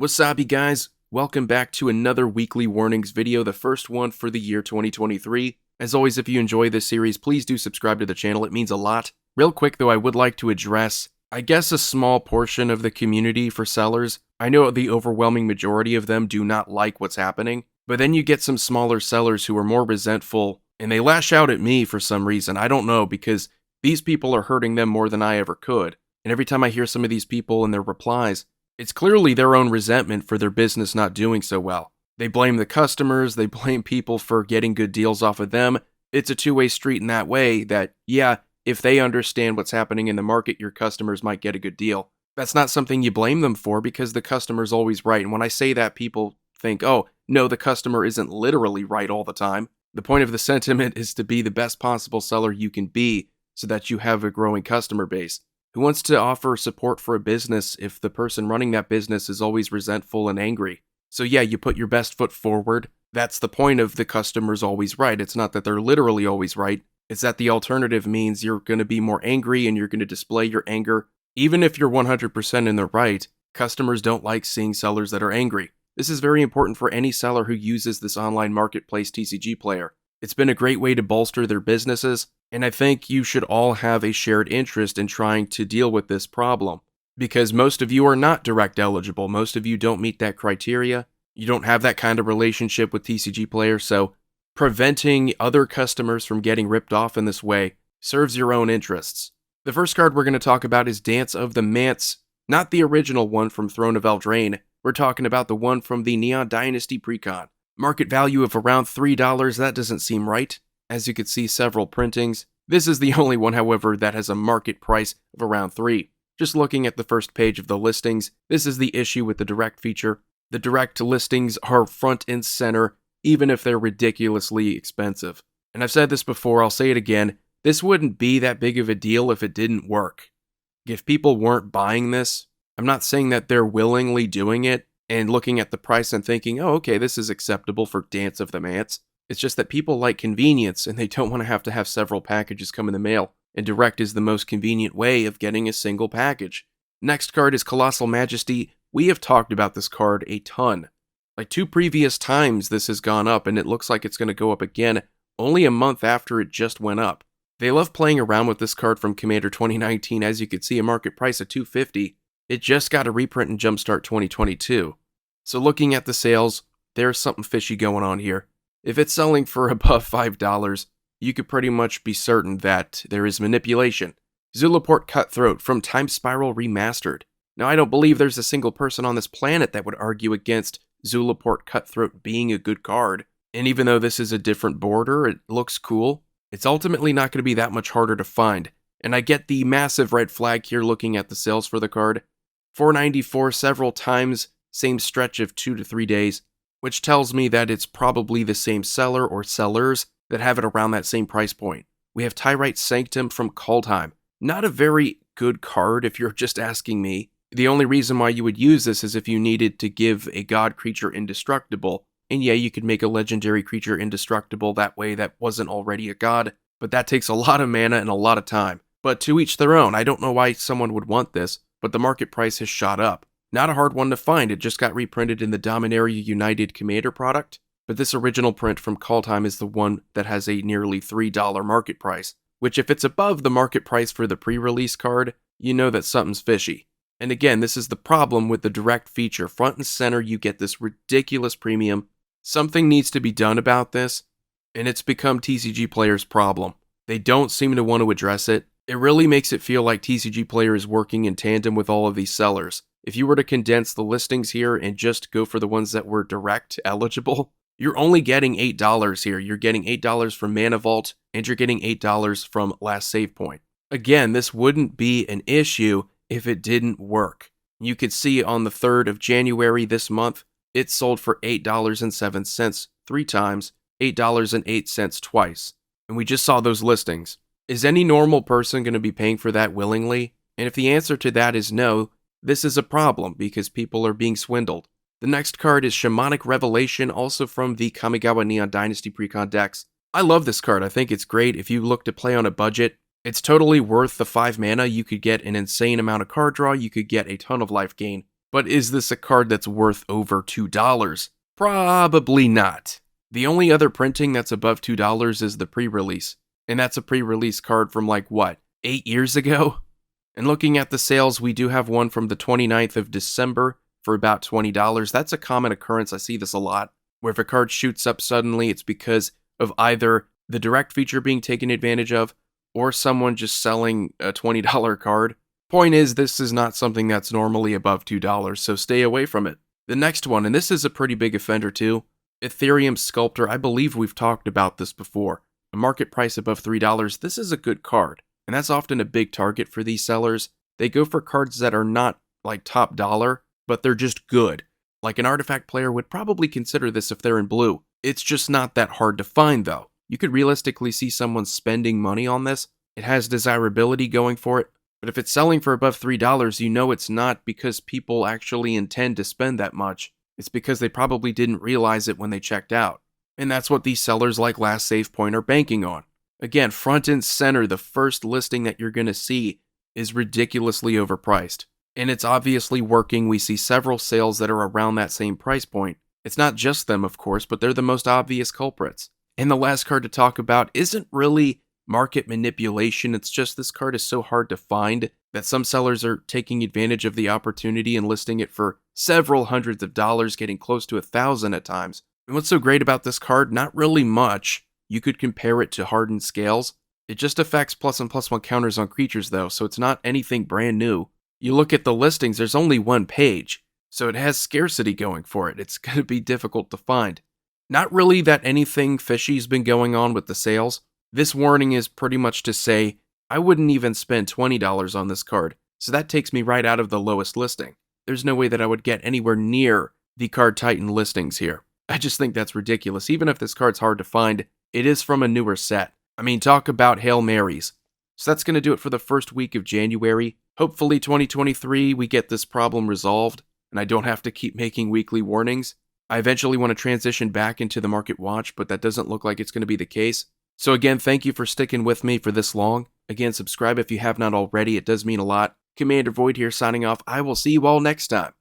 Wasabi guys, welcome back to another weekly warnings video, the first one for the year 2023. As always, if you enjoy this series, please do subscribe to the channel, it means a lot. Real quick though, I would like to address, I guess, a small portion of the community for sellers. I know the overwhelming majority of them do not like what's happening, but then you get some smaller sellers who are more resentful, and they lash out at me for some reason. I don't know, because these people are hurting them more than I ever could. And every time I hear some of these people and their replies, it's clearly their own resentment for their business not doing so well. They blame the customers, they blame people for getting good deals off of them. It's a two-way street in that way that, yeah, if they understand what's happening in the market, your customers might get a good deal. That's not something you blame them for because the customer's always right. And when I say that, people think, oh, no, the customer isn't literally right all the time. The point of the sentiment is to be the best possible seller you can be so that you have a growing customer base. Who wants to offer support for a business if the person running that business is always resentful and angry? So yeah, you put your best foot forward. That's the point of the customer's always right. It's not that they're literally always right. It's that the alternative means you're going to be more angry and you're going to display your anger. Even if you're 100% in the right, customers don't like seeing sellers that are angry. This is very important for any seller who uses this online marketplace TCG player. It's been a great way to bolster their businesses, and I think you should all have a shared interest in trying to deal with this problem. Because most of you are not direct eligible, most of you don't meet that criteria, you don't have that kind of relationship with TCG players, so preventing other customers from getting ripped off in this way serves your own interests. The first card we're going to talk about is Dance of the Mance, not the original one from Throne of Eldraine. We're talking about the one from the Neon Dynasty Precon. Market value of around $3, that doesn't seem right. As you can see, several printings. This is the only one, however, that has a market price of around $3. Just looking at the first page of the listings, this is the issue with the direct feature. The direct listings are front and center, even if they're ridiculously expensive. And I've said this before, I'll say it again, this wouldn't be that big of a deal if it didn't work. If people weren't buying this, I'm not saying that they're willingly doing it and looking at the price and thinking, oh, okay, this is acceptable for Dance of the Mance. It's just that people like convenience and they don't want to have several packages come in the mail, and direct is the most convenient way of getting a single package. Next card is Colossal Majesty. We have talked about this card a ton. Like 2 previous times this has gone up, and it looks like it's going to go up again only a month after it just went up. They love playing around with this card from Commander 2019. As you can see, a market price of $250. It just got a reprint in Jumpstart 2022. So looking at the sales, there's something fishy going on here. If it's selling for above $5, you could pretty much be certain that there is manipulation. Zulaport Cutthroat from Time Spiral Remastered. Now, I don't believe there's a single person on this planet that would argue against Zulaport Cutthroat being a good card. And even though this is a different border, it looks cool, it's ultimately not going to be that much harder to find. And I get the massive red flag here looking at the sales for the card. $4.94 several times, same stretch of 2 to 3 days, which tells me that it's probably the same seller or sellers that have it around that same price point. We have Tyrite Sanctum from Kaldheim. Not a very good card if you're just asking me. The only reason why you would use this is if you needed to give a god creature indestructible. And yeah, you could make a legendary creature indestructible that way that wasn't already a god, but that takes a lot of mana and a lot of time. But to each their own. I don't know why someone would want this, but the market price has shot up. Not a hard one to find, it just got reprinted in the Dominaria United Commander product, but this original print from Kaldheim is the one that has a nearly $3 market price, which if it's above the market price for the pre-release card, you know that something's fishy. And again, this is the problem with the direct feature. Front and center, you get this ridiculous premium. Something needs to be done about this, and it's become TCG players' problem. They don't seem to want to address it. It really makes it feel like TCG Player is working in tandem with all of these sellers. If you were to condense the listings here and just go for the ones that were direct eligible, you're only getting $8 here. You're getting $8 from Mana Vault, and you're getting $8 from Last Save Point. Again, this wouldn't be an issue if it didn't work. You could see on the 3rd of January this month, it sold for $8.07 3 times, $8.08 twice. And we just saw those listings. Is any normal person going to be paying for that willingly? And if the answer to that is no, this is a problem because people are being swindled. The next card is Shamanic Revelation, also from the Kamigawa Neon Dynasty Precon decks. I love this card. I think it's great if you look to play on a budget. It's totally worth the 5 mana. You could get an insane amount of card draw. You could get a ton of life gain. But is this a card that's worth over $2? Probably not. The only other printing that's above $2 is the pre-release. And that's a pre-release card from 8 years ago? And looking at the sales, we do have one from the 29th of December for about $20. That's a common occurrence. I see this a lot, where if a card shoots up suddenly, it's because of either the direct feature being taken advantage of or someone just selling a $20 card. Point is, this is not something that's normally above $2, so stay away from it. The next one, and this is a pretty big offender too, Ethereum Sculptor. I believe we've talked about this before. A market price above $3, this is a good card. And that's often a big target for these sellers. They go for cards that are not top dollar, but they're just good. Like an artifact player would probably consider this if they're in blue. It's just not that hard to find though. You could realistically see someone spending money on this. It has desirability going for it. But if it's selling for above $3, you know it's not because people actually intend to spend that much. It's because they probably didn't realize it when they checked out. And that's what these sellers like Last Save Point are banking on. Again, front and center, the first listing that you're going to see is ridiculously overpriced. And it's obviously working. We see several sales that are around that same price point. It's not just them, of course, but they're the most obvious culprits. And the last card to talk about isn't really market manipulation. It's just this card is so hard to find that some sellers are taking advantage of the opportunity and listing it for several hundreds of dollars, getting close to $1,000 at times. And what's so great about this card? Not really much. You could compare it to Hardened Scales. It just affects +1 +1 counters on creatures though, so it's not anything brand new. You look at the listings, there's only one page, so it has scarcity going for it. It's going to be difficult to find. Not really that anything fishy's been going on with the sales. This warning is pretty much to say, I wouldn't even spend $20 on this card, so that takes me right out of the lowest listing. There's no way that I would get anywhere near the Card Titan listings here. I just think that's ridiculous. Even if this card's hard to find, it is from a newer set. I mean, talk about Hail Marys. So that's going to do it for the first week of January. Hopefully 2023 we get this problem resolved, and I don't have to keep making weekly warnings. I eventually want to transition back into the market watch, but that doesn't look like it's going to be the case. So again, thank you for sticking with me for this long. Again, subscribe if you have not already. It does mean a lot. Commander Void here signing off. I will see you all next time.